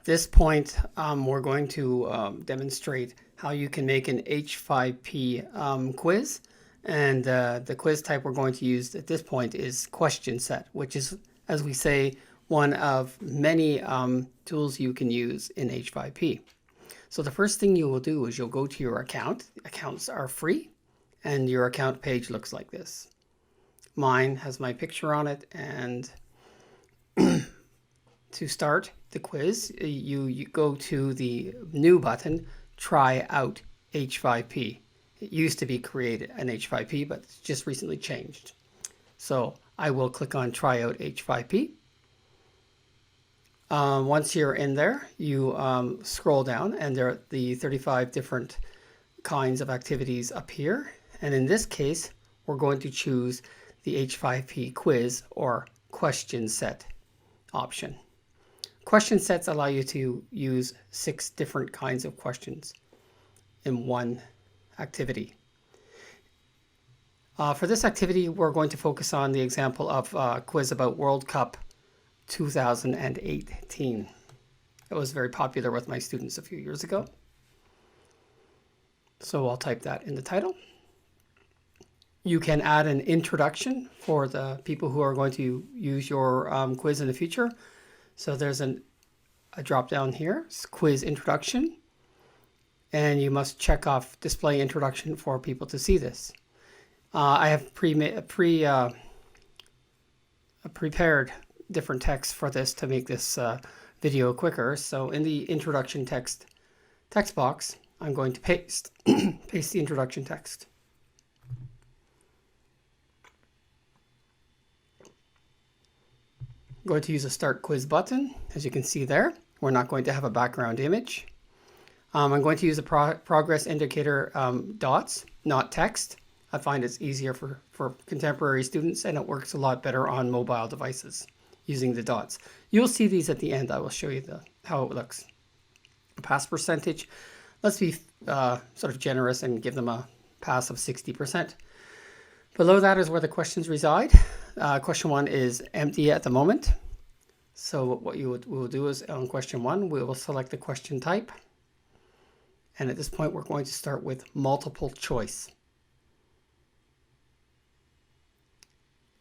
At this point, we're going to demonstrate how you can make an H5P quiz. And the quiz type we're going to use at this point is question set, which is, as we say, one of many tools you can use in H5P. So the first thing you will do is you'll go to your account. Accounts are free, and your account page looks like this. Mine has my picture on it, and to start the quiz, you go to the new button, Try Out H5P. It used to be created an H5P, but it's just recently changed. So I will click on Try Out H5P. Once you're in there, you scroll down, and there are the 35 different kinds of activities appear. And in this case, we're going to choose the H5P quiz or question set option. Question sets allow you to use 6 different kinds of questions in one activity. For this activity, we're going to focus on the example of a quiz about World Cup 2018. It was very popular with my students a few years ago. So I'll type that in the title. You can add an introduction for the people who are going to use your quiz in the future. So there's a drop down here, quiz introduction, and you must check off display introduction for people to see this. I have prepared different text for this to make this video quicker. So in the introduction text box, I'm going to paste the introduction text. I'm going to use a Start Quiz button. As you can see there, we're not going to have a background image. I'm going to use a progress indicator dots, not text. I find it's easier for contemporary students, and it works a lot better on mobile devices using the dots. You'll see these at the end. I will show you how it looks. Pass percentage. Let's be sort of generous and give them a pass of 60%. Below that is where the questions reside. Question 1 is empty at the moment. So what we will do is on question 1, we will select the question type. And at this point, we're going to start with multiple choice.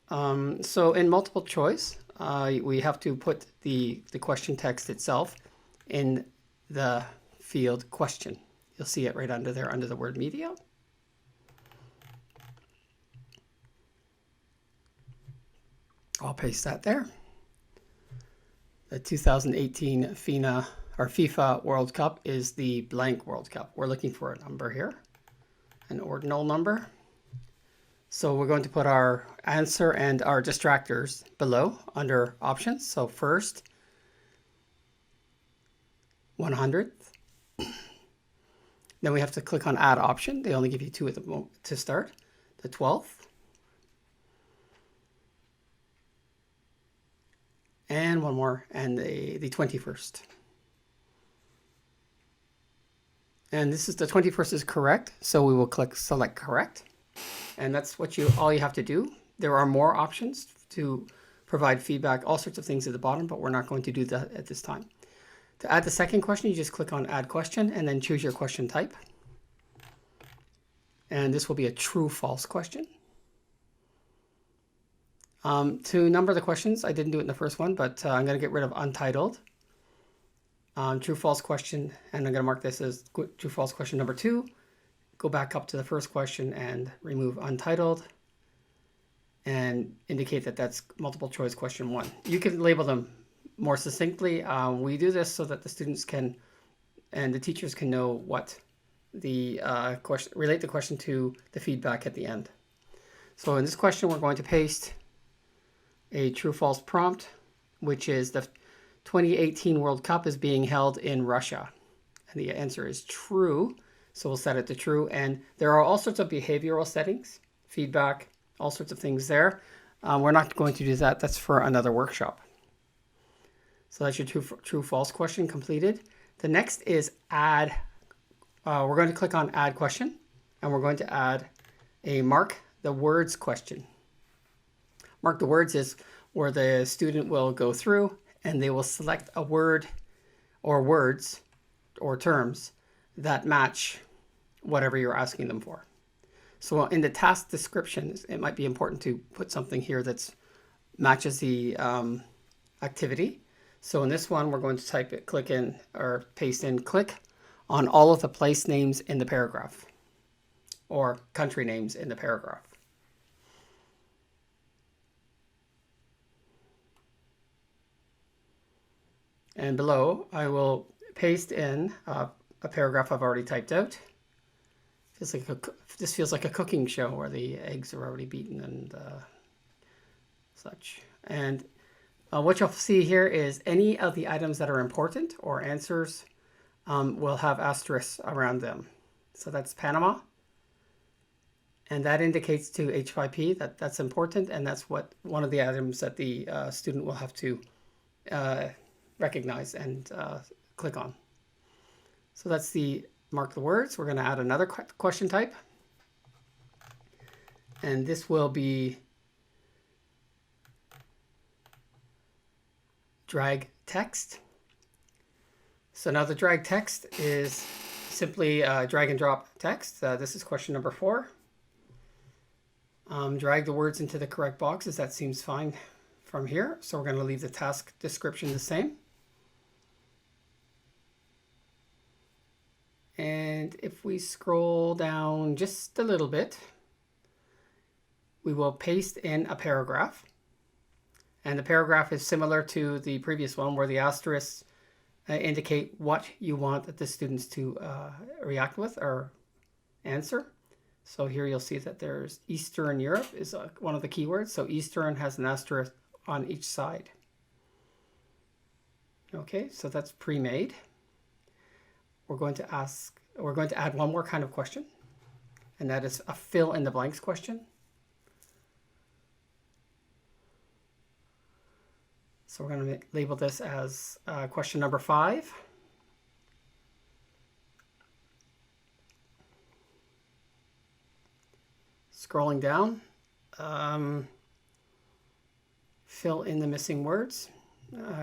So in multiple choice, we have to put the question text itself in the field question. You'll see it right under there under the word media. I'll paste that there. The 2018 FIFA World Cup is the blank World Cup. We're looking for a number here, an ordinal number. So we're going to put our answer and our distractors below under options. So first, 100th. Then we have to click on add option. They only give you 2 at the moment to start. The 12th. And one more, and the 21st. And this is the 21st is correct, so we will click select correct. And that's what all you have to do. There are more options to provide feedback, all sorts of things at the bottom, but we're not going to do that at this time. To add the second question, you just click on add question and then choose your question type. And this will be a true/false question. To number the questions, I didn't do it in the first one, but I'm going to get rid of untitled. True/false question, and I'm going to mark this as true/false question number 2. Go back up to the first question and remove untitled and indicate that that's multiple choice question 1. You can label them more succinctly. We do this so that the students can and the teachers can know what the question, relate the question to the feedback at the end. So in this question, we're going to paste a true/false prompt, which is the 2018 World Cup is being held in Russia. And the answer is true. So we'll set it to true. And there are all sorts of behavioral settings, feedback, all sorts of things there. We're not going to do that. That's for another workshop. So that's your true/false question completed. The next is add. We're going to click on add question, and we're going to add a mark the words question. Mark the words is where the student will go through and they will select a word or words or terms that match whatever you're asking them for. So in the task descriptions, it might be important to put something here that's matches the activity. So in this one, we're going to type it, click in or paste in, click on all of the place names in the paragraph or country names in the paragraph. And below, I will paste in a paragraph I've already typed out. This feels like a cooking show where the eggs are already beaten and such. And what you'll see here is any of the items that are important or answers will have asterisks around them. So that's Panama. And that indicates to H5P that that's important, and that's what one of the items that the student will have to recognize and click on. So that's the mark the words. We're going to add another question type. And this will be drag text. So now the drag text is simply drag and drop text. This is question number 4. Drag the words into the correct boxes. That seems fine from here. So we're going to leave the task description the same. And if we scroll down just a little bit, we will paste in a paragraph. And the paragraph is similar to the previous one where the asterisks indicate what you want the students to react with or answer. So here you'll see that there's Eastern Europe is one of the keywords. So Eastern has an asterisk on each side. Okay, so that's pre-made. We're going to add one more kind of question, and that is a fill in the blanks question. So we're going to label this as question number 5. Scrolling down, fill in the missing words.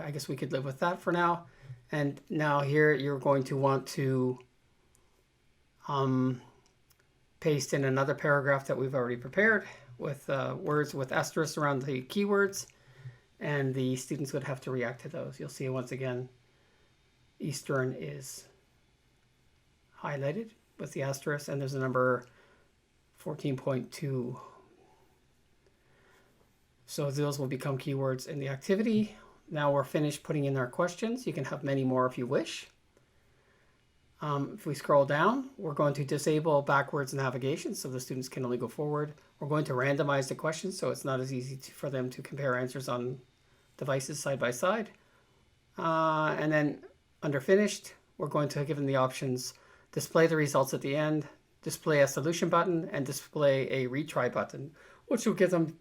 I guess we could live with that for now. And now here you're going to want to paste in another paragraph that we've already prepared with words with asterisks around the keywords, and the students would have to react to those. You'll see once again, Eastern is highlighted with the asterisk, and there's a number 14.2. So those will become keywords in the activity. Now we're finished putting in our questions. You can have many more if you wish. If we scroll down, we're going to disable backwards navigation so the students can only go forward. We're going to randomize the questions so it's not as easy for them to compare answers on devices side by side. And then under finished, we're going to give them the options: display the results at the end, display a solution button, and display a retry button, which will give them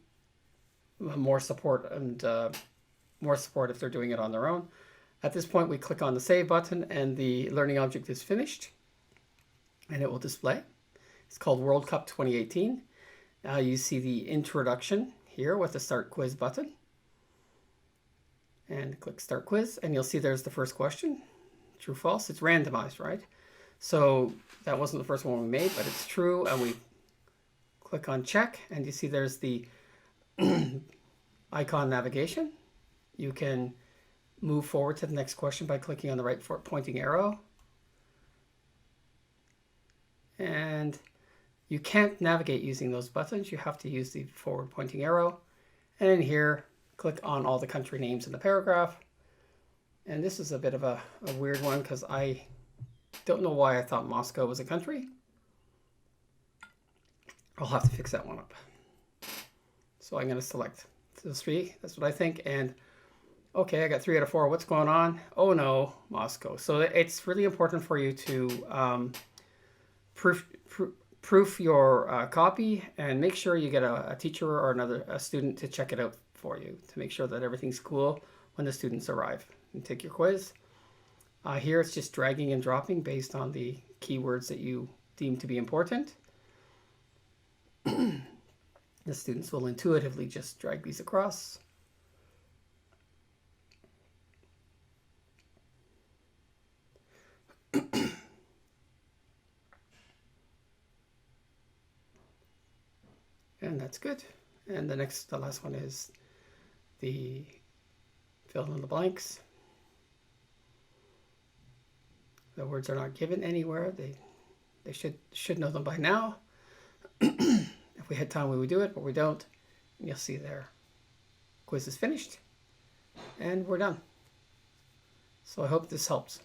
more support and more support if they're doing it on their own. At this point, we click on the Save button, and the learning object is finished, and it will display. It's called World Cup 2018. You see the introduction here with the Start Quiz button. And click Start Quiz, and you'll see there's the first question. True, false. It's randomized, right? So that wasn't the first one we made, but it's true, and we click on Check, and you see there's the icon navigation. You can move forward to the next question by clicking on the right pointing arrow. And you can't navigate using those buttons. You have to use the forward pointing arrow. And in here, click on all the country names in the paragraph. And this is a bit of a weird one because I don't know why I thought Moscow was a country. I'll have to fix that one up. So I'm going to select those 3. That's what I think. And okay, I got 3 out of 4. What's going on? Oh no, Moscow. So it's really important for you to proof your copy and make sure you get a teacher or a student to check it out for you to make sure that everything's cool when the students arrive and take your quiz. Here it's just dragging and dropping based on the keywords that you deem to be important. The students will intuitively just drag these across. And that's good. And the last one is the fill in the blanks. The words are not given anywhere. They should know them by now. If we had time, we would do it, but we don't. And you'll see there. Quiz is finished, and we're done. So I hope this helps.